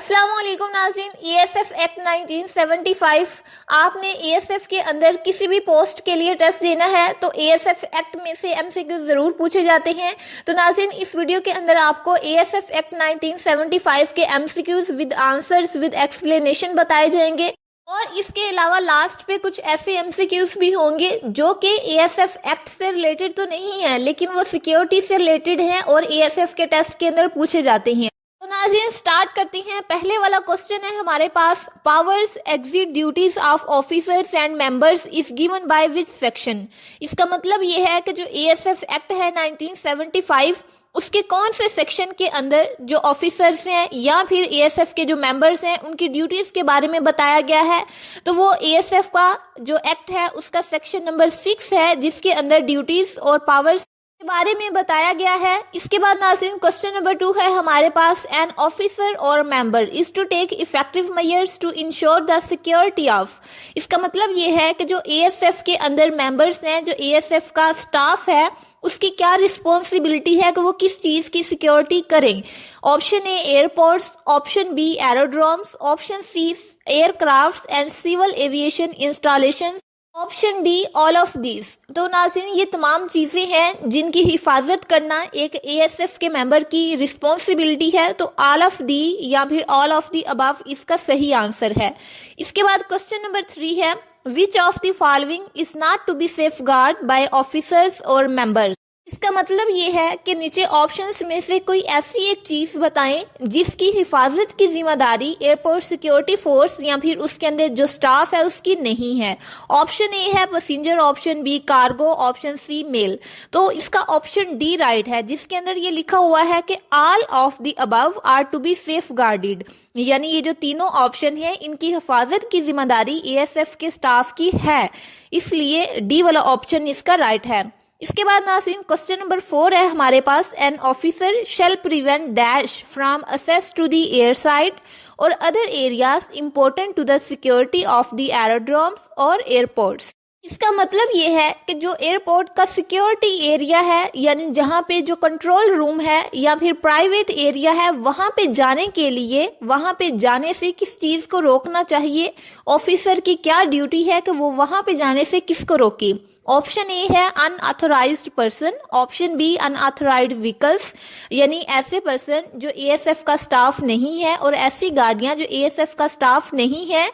السلام علیکم ناظرین، ای ایس ایف ایکٹ 1975 آپ نے ای ایس ایف کے اندر کسی بھی پوسٹ کے لیے ٹیسٹ دینا ہے تو ای ایس ایف ایکٹ میں سے ایم سی کیو ضرور پوچھے جاتے ہیں۔ تو ناظرین اس ویڈیو کے اندر آپ کو ای ایس ایف ایکٹ 1975 کے MCQs with answers with explanation بتائے جائیں گے، اور اس کے علاوہ لاسٹ پہ کچھ ایسے ایم سی کیوز بھی ہوں گے جو کہ ای ایس ایف ایکٹ سے ریلیٹڈ تو نہیں ہیں لیکن وہ سیکیورٹی سے ریلیٹڈ ہیں اور ای ایس ایف کے ٹیسٹ کے اندر پوچھے جاتے ہیں۔ تو ناظرین سٹارٹ کرتے ہیں۔ پہلے والا کوسچن ہے ہمارے پاس، powers exit duties of officers and members is given by which section. اس کا مطلب یہ ہے کہ جو ای ایس ایف ایکٹ ہے 1975 اس کے کون سے سیکشن کے اندر جو آفیسرز ہیں یا پھر ای ایس ایف کے جو ممبرز ہیں ان کی ڈیوٹیز کے بارے میں بتایا گیا ہے۔ تو وہ ای ایس ایف کا جو ایکٹ ہے اس کا سیکشن نمبر 6 ہے جس کے اندر ڈیوٹیز اور پاورز کے بارے میں بتایا گیا ہے۔ اس کے بعد ناظرین کوسچن نمبر 2 ہے ہمارے پاس، این آفیسر اور member is to take effective measures to ensure the security of. اس کا مطلب یہ ہے کہ جو ای ایس ایف کے اندر ممبرز ہیں، جو ای ایس ایف کا سٹاف ہے، اس کی کیا رسپانسبلٹی ہے کہ وہ کس چیز کی سیکیورٹی کریں۔ Option A airports, option B aerodromes, option C aircrafts and civil aviation installation, option D all of these. تو ناظرین یہ تمام چیزیں ہیں جن کی حفاظت کرنا ایک اے ایس ایف کے ممبر کی رسپانسبلٹی ہے، تو آل آف دی یا پھر آل آف دی ابو اس کا صحیح آنسر ہے۔ اس کے بعد کوسچن نمبر 3 ہے، which of the following is not to be safeguarded by officers or members۔ اس کا مطلب یہ ہے کہ نیچے آپشنز میں سے کوئی ایسی ایک چیز بتائیں جس کی حفاظت کی ذمہ داری ایئرپورٹ سیکیورٹی فورس یا پھر اس کے اندر جو سٹاف ہے اس کی نہیں ہے۔ آپشن اے ہے passenger, option B cargo, option C mail. تو اس کا آپشن ڈی رائٹ ہے جس کے اندر یہ لکھا ہوا ہے کہ all of the above are to be safeguarded, یعنی یہ جو تینوں آپشن ہیں ان کی حفاظت کی ذمہ داری اے ایس ایف کے سٹاف کی ہے، اس لیے ڈی والا آپشن اس کا رائٹ ہے۔ اس کے بعد ناظرین کوسچن نمبر 4 ہے ہمارے پاس، an officer shall prevent dash from access to the airside اور other areas important to the security of the aerodromes اور ایئرپورٹس۔ اس کا مطلب یہ ہے کہ جو ایئرپورٹ کا سیکیورٹی ایریا ہے، یعنی جہاں پہ جو کنٹرول روم ہے یا پھر پرائیویٹ ایریا ہے، وہاں پہ جانے کے لیے، وہاں پہ جانے سے کس چیز کو روکنا چاہیے، آفیسر کی کیا ڈیوٹی ہے کہ وہ وہاں پہ جانے سے کس کو روکے۔ آپشن اے ہے unauthorized person, option B unauthorized vehicles, یعنی ایسے پرسن جو اے ایس ایف کا سٹاف نہیں ہے اور ایسی گاڑیاں جو اے ایس ایف کا سٹاف نہیں ہے،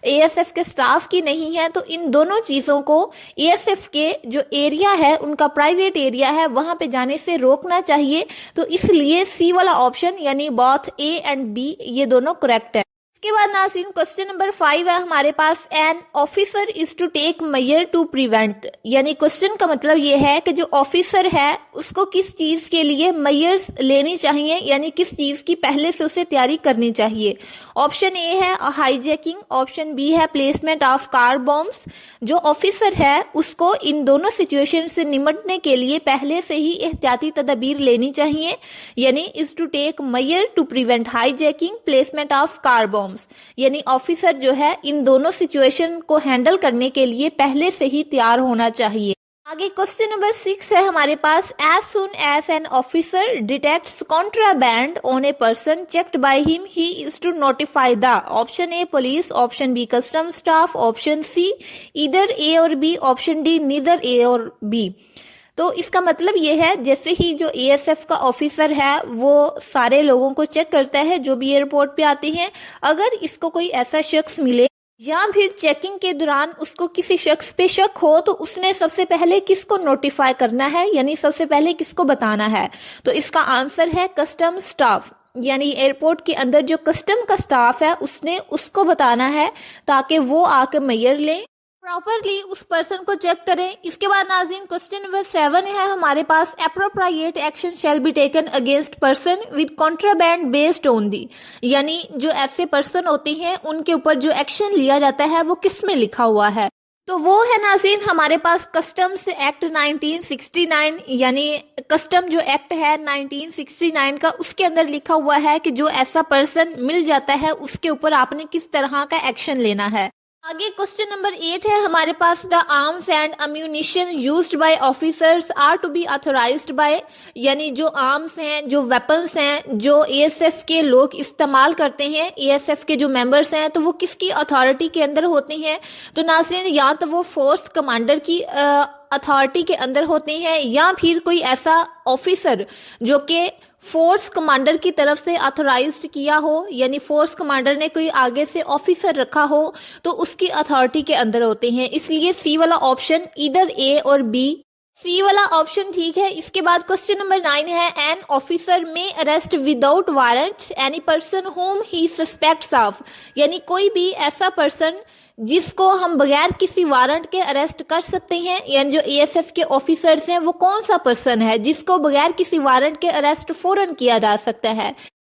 اے ایس ایف کے سٹاف کی نہیں ہے۔ تو ان دونوں چیزوں کو اے ایس ایف کے جو ایریا ہے ان کا پرائیویٹ ایریا ہے وہاں پہ جانے سے روکنا چاہیے، تو اس لیے سی والا آپشن یعنی بوتھ اے اینڈ بی یہ دونوں کریکٹ ہے۔ اس کے بعد ناظرین کوسچن نمبر 5 ہے ہمارے پاس، an officer is to take measure to prevent, یعنی کوسچن کا مطلب یہ ہے کہ جو آفیسر ہے اس کو کس چیز کے لیے میئرز لینی چاہیے، یعنی کس چیز کی پہلے سے اسے تیاری کرنی چاہیے۔ آپشن اے ہے ہائی جیکنگ، آپشن بی ہے پلیسمنٹ آف کار بومبس۔ جو آفیسر ہے اس کو ان دونوں سچویشن سے نمٹنے کے لیے پہلے سے ہی احتیاطی تدابیر لینی چاہیے، یعنی is to take measure to prevent hijacking, placement of car bombs, یعنی آفیسر جو ہے ان دونوں سچویشن کو ہینڈل کرنے کے لیے پہلے سے ہی تیار ہونا چاہیے۔ آگے کوسچن نمبر 6 ہے ہمارے پاس، as soon as an officer detects contraband on a person checked by him he is to notify the. Option A police, option B custom staff, option C either A or B, option D neither A or B. تو اس کا مطلب یہ ہے جیسے ہی جو A S F کا officer ہے وہ سارے لوگوں کو چیک کرتا ہے جو بھی ایئرپورٹ پہ آتے ہیں، اگر اس کو کوئی ایسا شخص ملے یا پھر چیکنگ کے دوران اس کو کسی شخص پہ شک ہو تو اس نے سب سے پہلے کس کو نوٹیفائی کرنا ہے، یعنی سب سے پہلے کس کو بتانا ہے۔ تو اس کا آنسر ہے کسٹم سٹاف، یعنی ایئرپورٹ کے اندر جو کسٹم کا سٹاف ہے اس نے اس کو بتانا ہے تاکہ وہ آ کے میئر لیں، پراپرلی اس پرسن کو چیک کریں۔ اس کے بعد ناظرین کوسچن نمبر 7 ہے ہمارے پاس، appropriate action shall be taken against person with contraband based on the, یعنی جو ایسے پرسن ہوتے ہیں ان کے اوپر جو ایکشن لیا جاتا ہے وہ کس میں لکھا ہوا ہے۔ تو وہ ہے ناظرین ہمارے پاس کسٹمز ایکٹ 1969، یعنی کسٹم جو ایکٹ ہے 1969 کا، اس کے اندر لکھا ہوا ہے کہ جو ایسا پرسن مل جاتا ہے اس کے اوپر آپ نے کس طرح کا ایکشن لینا ہے۔ आगे क्वेश्चन नंबर 8 है हमारे पास, the arms and ammunition used by officers are to be authorized by, यानी जो आर्म्स हैं, जो वेपन्स हैं, जो एएसएफ के लोग इस्तेमाल करते हैं, एएसएफ के जो मेंबर्स हैं, तो वो किसकी अथॉरिटी के अंदर होते हैं? तो नाज़रीन, या तो वो फोर्स कमांडर की अथॉरिटी के अंदर होते हैं, या फिर कोई ऐसा ऑफिसर जो कि फोर्स कमांडर की तरफ से ऑथराइज्ड किया हो, यानी फोर्स कमांडर ने कोई आगे से ऑफिसर रखा हो तो उसकी अथॉरिटी के अंदर होते हैं। इसलिए सी वाला ऑप्शन, इधर ए और बी, सी वाला ऑप्शन ठीक है। इसके बाद क्वेश्चन नंबर 9 है, एन ऑफिसर में arrest without warrant any person home he suspects of, यानी कोई भी ऐसा पर्सन जिसको हम बगैर किसी वारंट के अरेस्ट कर सकते हैं, यानी जो एएसएफ के ऑफिसर्स हैं वो कौन सा पर्सन है जिसको बगैर किसी वारंट के अरेस्ट फौरन किया जा सकता है?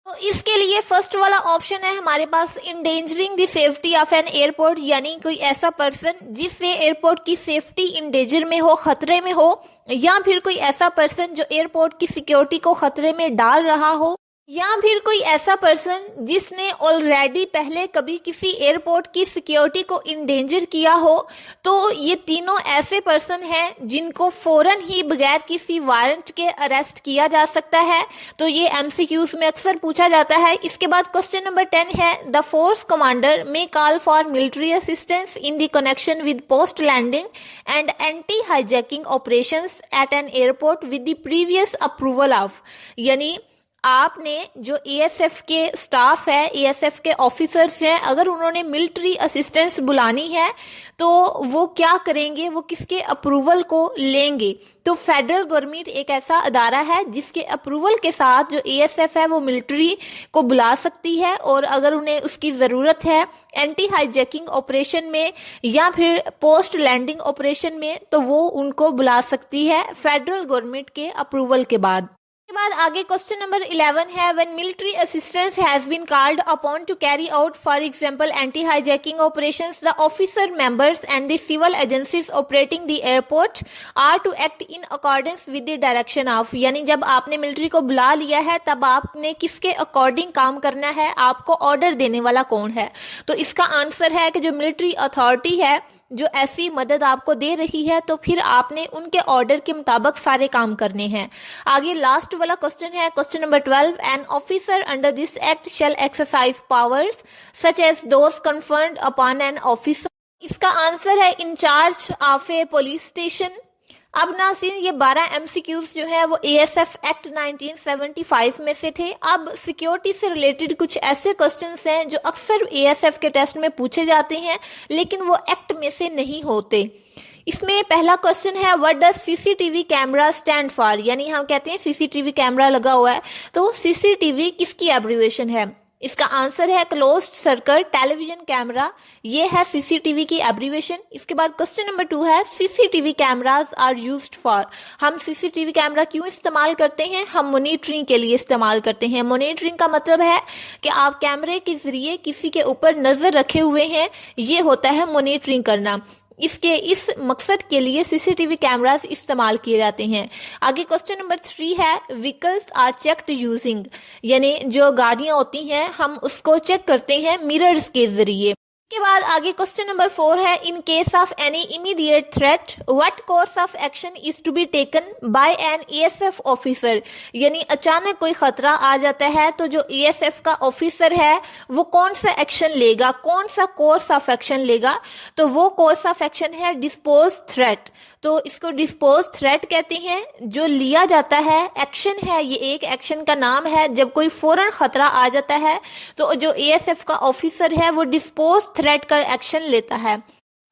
तो इसके लिए फर्स्ट वाला ऑप्शन है हमारे पास, endangering the safety of an airport, यानी कोई ऐसा पर्सन जिससे एयरपोर्ट की सेफ्टी इंडेंजर में हो, खतरे में हो, या फिर कोई ऐसा पर्सन जो एयरपोर्ट की सिक्योरिटी को खतरे में डाल रहा हो, या फिर कोई ऐसा पर्सन जिसने ऑलरेडी पहले कभी किसी एयरपोर्ट की सिक्योरिटी को इंडेंजर किया हो। तो ये तीनों ऐसे पर्सन हैं जिनको फौरन ही बगैर किसी वारंट के अरेस्ट किया जा सकता है। तो ये एमसीक्यूज में अक्सर पूछा जाता है। इसके बाद क्वेश्चन नंबर 10 है, the force commander may call for military assistance in the connection with post landing and anti hijacking operations at an airport with the previous approval of, यानी आपने जो एएसएफ के स्टाफ है, एएसएफ के officers हैं, अगर उन्होंने मिलिट्री असिस्टेंस बुलानी है तो वो क्या करेंगे, वो किसके अप्रूवल को लेंगे? तो फेडरल गवर्नमेंट एक ऐसा अदारा है जिसके अप्रूवल के साथ जो एएसएफ है वो मिलिट्री को बुला सकती है, और अगर उन्हें उसकी ज़रूरत है एंटी हाईजैकिंग ऑपरेशन में या फिर पोस्ट लैंडिंग ऑपरेशन में, तो वो उनको बुला सकती है फेडरल गवर्नमेंट के अप्रूवल के बाद। के बाद आगे क्वेश्चन नंबर 11 है, when military assistance has been called upon to carry out for example anti hijacking operations, the officer members and the civil agencies operating the airport are to act in accordance with the direction of, यानी जब आपने military को बुला लिया है तब आपने किसके अकॉर्डिंग काम करना है, आपको ऑर्डर देने वाला कौन है? तो इसका आंसर है कि जो मिलिट्री अथॉरिटी है जो ऐसी मदद आपको दे रही है, तो फिर आपने उनके ऑर्डर के मुताबिक सारे काम करने हैं। आगे लास्ट वाला क्वेश्चन है, question number 12, an officer under this act shall exercise powers such as those conferred upon an officer, इसका आंसर है in charge of a police station. अब नाज़रीन, ये 12 एमसीक्यूज जो है वो एएसएफ एक्ट 1975 में से थे। अब सिक्योरिटी से रिलेटेड कुछ ऐसे क्वेश्चंस हैं जो अक्सर एएसएफ के टेस्ट में पूछे जाते हैं लेकिन वो एक्ट में से नहीं होते। इसमें पहला क्वेश्चन है, what does CCTV camera stand for, यानी हम कहते हैं सीसीटीवी कैमरा लगा हुआ है, तो सीसीटीवी किसकी एब्रिविएशन है? इसका आंसर है क्लोज्ड सर्कल टेलीविजन कैमरा, ये है सीसीटीवी की एब्रिविएशन। इसके बाद क्वेश्चन नंबर 2 है, CCTV cameras are used for, हम सीसीटीवी कैमरा क्यों इस्तेमाल करते हैं? हम मॉनिटरिंग के लिए इस्तेमाल करते हैं। मॉनिटरिंग का मतलब है कि आप कैमरे के जरिए किसी के ऊपर नजर रखे हुए हैं, ये होता है मॉनिटरिंग करना। इस मकसद के लिए सीसीटीवी कैमरास इस्तेमाल किए जाते हैं। आगे क्वेश्चन नंबर 3 है, व्हीकल्स आर चेक्ड यूजिंग, यानी जो गाड़ियां होती हैं हम उसको चेक करते हैं मिरर्स के जरिए। के बाद आगे क्वेश्चन नंबर 4 है, in case of any immediate threat what course of action is to be taken by an ASF officer, यानी अचानक कोई खतरा आ जाता है तो जो एएसएफ का ऑफिसर है वो कौन सा एक्शन लेगा, कौन सा कोर्स ऑफ एक्शन लेगा? तो वो कोर्स ऑफ एक्शन है डिस्पोज थ्रेट। तो इसको डिस्पोज थ्रेट कहते हैं, जो लिया जाता है एक्शन है, ये एक एक्शन का नाम है। जब कोई फौरन खतरा आ जाता है तो जो एएसएफ का ऑफिसर है वो डिस्पोज थ्रेट का एक्शन लेता है।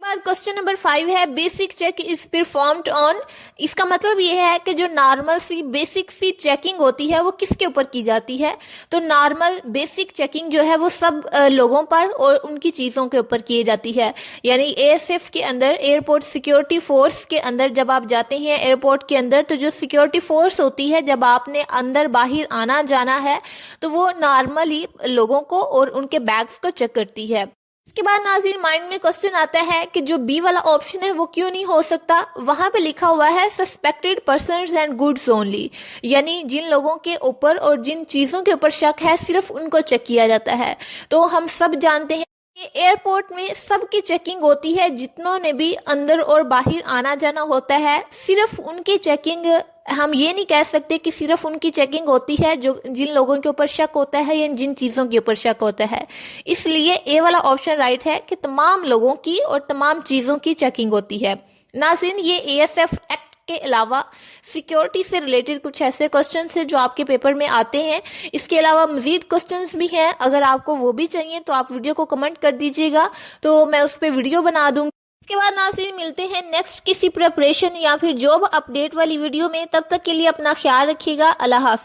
बाद क्वेश्चन नंबर 5 है, basic check is performed on, इसका मतलब ये है कि जो नॉर्मल सी बेसिक सी चेकिंग होती है वो किसके ऊपर की जाती है? तो नॉर्मल बेसिक चेकिंग जो है वो सब लोगों पर और उनकी चीज़ों के ऊपर की जाती है। यानी एएसएफ के अंदर, एयरपोर्ट सिक्योरिटी फोर्स के अंदर जब आप जाते हैं एयरपोर्ट के अंदर, तो जो सिक्योरिटी फोर्स होती है जब आपने अंदर बाहर आना जाना है तो वो नॉर्मली लोगों को और उनके बैग्स को चेक करती है। इसके बाद नाज़रीन माइंड में क्वेश्चन आता है कि जो बी वाला ऑप्शन है वो क्यों नहीं हो सकता? वहां पे लिखा हुआ है suspected persons and goods only, यानी जिन लोगों के ऊपर और जिन चीजों के ऊपर शक है सिर्फ उनको चेक किया जाता है। तो हम सब जानते हैं एयरपोर्ट में सबकी चेकिंग होती है, जितनों ने भी अंदर और बाहर आना जाना होता है। सिर्फ उनकी चेकिंग, हम ये नहीं कह सकते कि सिर्फ उनकी चेकिंग होती है जो जिन लोगों के ऊपर शक होता है या जिन चीजों के ऊपर शक होता है। इसलिए ए वाला ऑप्शन राइट है कि तमाम लोगों की और तमाम चीजों की चेकिंग होती है। नाज़रीन, ये एएसएफ एक्ट के अलावा सिक्योरिटी से रिलेटेड कुछ ऐसे क्वेश्चंस हैं जो आपके पेपर में आते हैं। इसके अलावा मजीद क्वेश्चंस भी हैं, अगर आपको वो भी चाहिए तो आप वीडियो को कमेंट कर दीजिएगा, तो मैं उस पर वीडियो बना दूंगी। इसके बाद नाज़रीन मिलते हैं नेक्स्ट किसी प्रिपरेशन या फिर जॉब अपडेट वाली वीडियो में। तब तक के लिए अपना ख्याल रखिएगा। अल्लाह हाफिज।